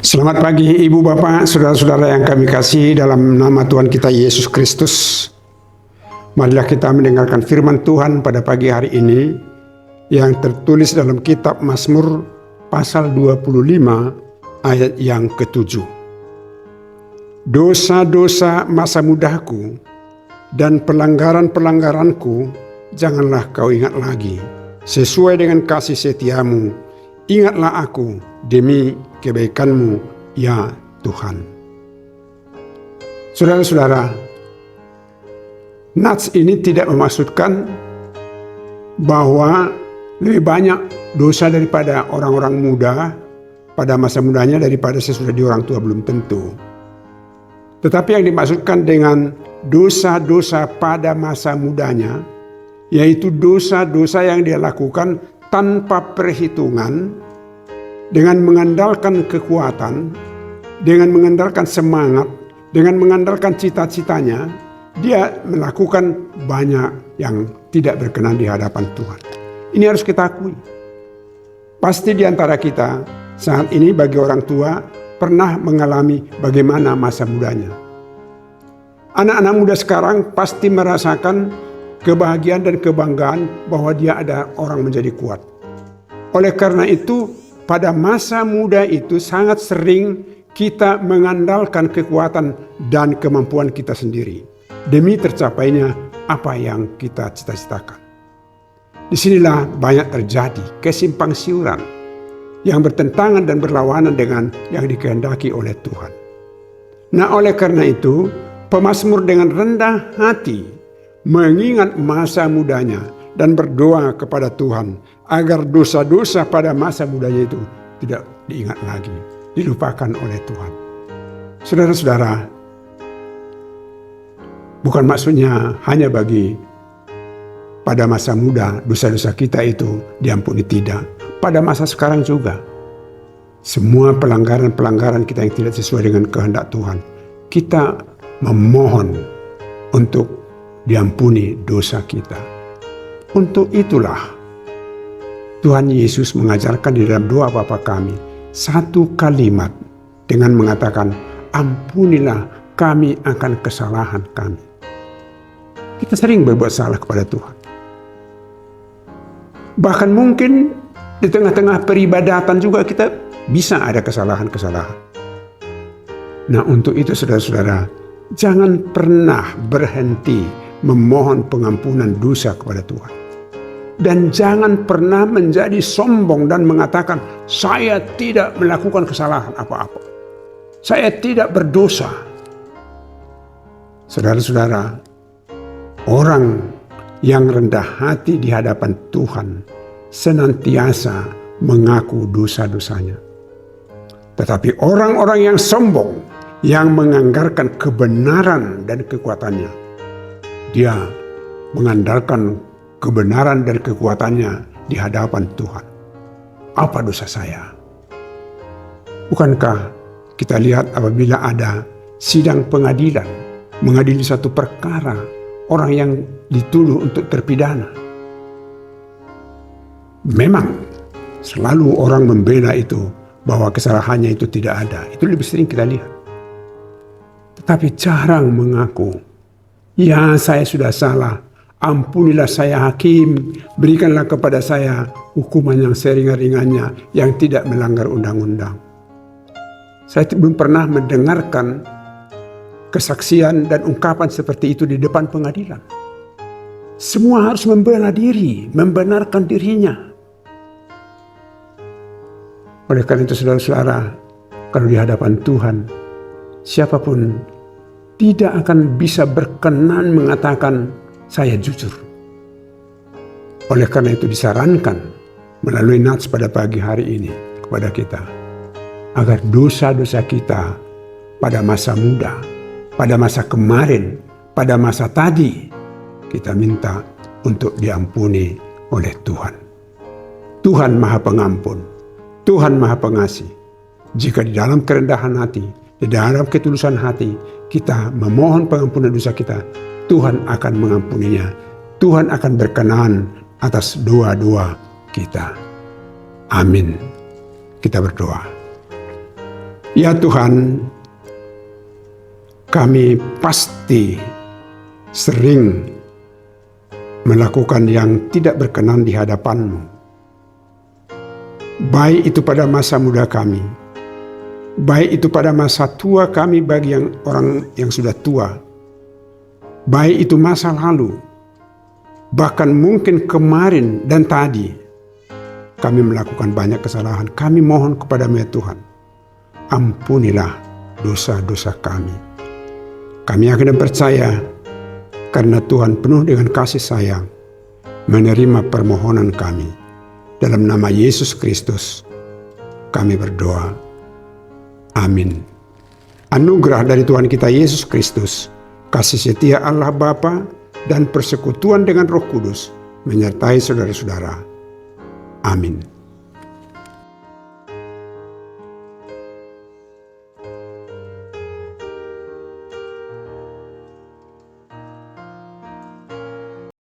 Selamat pagi Ibu Bapak, Saudara-saudara yang kami kasih dalam nama Tuhan kita Yesus Kristus. Marilah kita mendengarkan firman Tuhan pada pagi hari ini yang tertulis dalam kitab Mazmur pasal 25 ayat yang ke-7. Dosa-dosa masa mudahku dan pelanggaran-pelanggaranku janganlah kau ingat lagi. Sesuai dengan kasih setiamu, ingatlah aku demi kebaikanmu, ya Tuhan. Saudara-saudara, nats ini tidak memaksudkan bahwa lebih banyak dosa daripada orang-orang muda pada masa mudanya daripada sesudah di orang tua, belum tentu. Tetapi yang dimaksudkan dengan dosa-dosa pada masa mudanya, yaitu dosa-dosa yang dia lakukan tanpa perhitungan, dengan mengandalkan kekuatan, dengan mengandalkan semangat, dengan mengandalkan cita-citanya, dia melakukan banyak yang tidak berkenan di hadapan Tuhan. Ini harus kita akui. Pasti di antara kita saat ini bagi orang tua pernah mengalami bagaimana masa mudanya. Anak-anak muda sekarang pasti merasakan kebahagiaan dan kebanggaan bahwa dia ada orang menjadi kuat. Oleh karena itu, pada masa muda itu sangat sering kita mengandalkan kekuatan dan kemampuan kita sendiri demi tercapainya apa yang kita cita-citakan. Disinilah banyak terjadi kesimpang siuran yang bertentangan dan berlawanan dengan yang dikehendaki oleh Tuhan. Nah, oleh karena itu, pemazmur dengan rendah hati mengingat masa mudanya dan berdoa kepada Tuhan agar dosa-dosa pada masa mudanya itu tidak diingat lagi, dilupakan oleh Tuhan. Saudara-saudara, bukan maksudnya hanya bagi pada masa muda dosa-dosa kita itu diampuni, tidak. Pada masa sekarang juga, semua pelanggaran-pelanggaran kita yang tidak sesuai dengan kehendak Tuhan, kita memohon untuk diampuni dosa kita. Untuk itulah Tuhan Yesus mengajarkan di dalam doa Bapa kami satu kalimat dengan mengatakan, ampunilah kami akan kesalahan kami. Kita sering berbuat salah kepada Tuhan. Bahkan mungkin di tengah-tengah peribadatan juga kita bisa ada kesalahan-kesalahan. Nah, untuk itu saudara-saudara, jangan pernah berhenti memohon pengampunan dosa kepada Tuhan. Dan jangan pernah menjadi sombong dan mengatakan, saya tidak melakukan kesalahan apa-apa. Saya tidak berdosa. Saudara-saudara, orang yang rendah hati di hadapan Tuhan senantiasa mengaku dosa-dosanya. Tetapi orang-orang yang sombong, yang menganggarkan kebenaran dan kekuatannya, dia mengandalkan kebenaran dan kekuatannya di hadapan Tuhan. Apa dosa saya? Bukankah kita lihat apabila ada sidang pengadilan, mengadili satu perkara, orang yang dituduh untuk terpidana, memang selalu orang membela itu bahwa kesalahannya itu tidak ada. Itu lebih sering kita lihat. Tetapi jarang mengaku, ya saya sudah salah, ampunilah saya hakim, berikanlah kepada saya hukuman yang seringan-ringannya, yang tidak melanggar undang-undang. Saya belum pernah mendengarkan kesaksian dan ungkapan seperti itu di depan pengadilan. Semua harus membela diri, membenarkan dirinya. Oleh karena itu saudara-saudara, kalau di hadapan Tuhan, siapapun tidak akan bisa berkenan mengatakan, saya jujur. Oleh karena itu disarankan melalui nats pada pagi hari ini kepada kita, agar dosa-dosa kita pada masa muda, pada masa kemarin, pada masa tadi, kita minta untuk diampuni oleh Tuhan. Tuhan Maha Pengampun, Tuhan Maha Pengasih. Jika di dalam kerendahan hati, di dalam ketulusan hati, kita memohon pengampunan dosa kita, Tuhan akan mengampuninya. Tuhan akan berkenan atas doa-doa kita. Amin. Kita berdoa. Ya Tuhan, kami pasti sering melakukan yang tidak berkenan di hadapan-Mu. Baik itu pada masa muda kami, baik itu pada masa tua kami bagi orang yang sudah tua, baik itu masa lalu, bahkan mungkin kemarin dan tadi, kami melakukan banyak kesalahan. Kami mohon kepada-Mu ya Tuhan, ampunilah dosa-dosa kami. Kami yakin dan percaya, karena Tuhan penuh dengan kasih sayang, menerima permohonan kami. Dalam nama Yesus Kristus, kami berdoa. Amin. Anugerah dari Tuhan kita Yesus Kristus, kasih setia Allah Bapa, dan persekutuan dengan Roh Kudus menyertai saudara-saudara. Amin.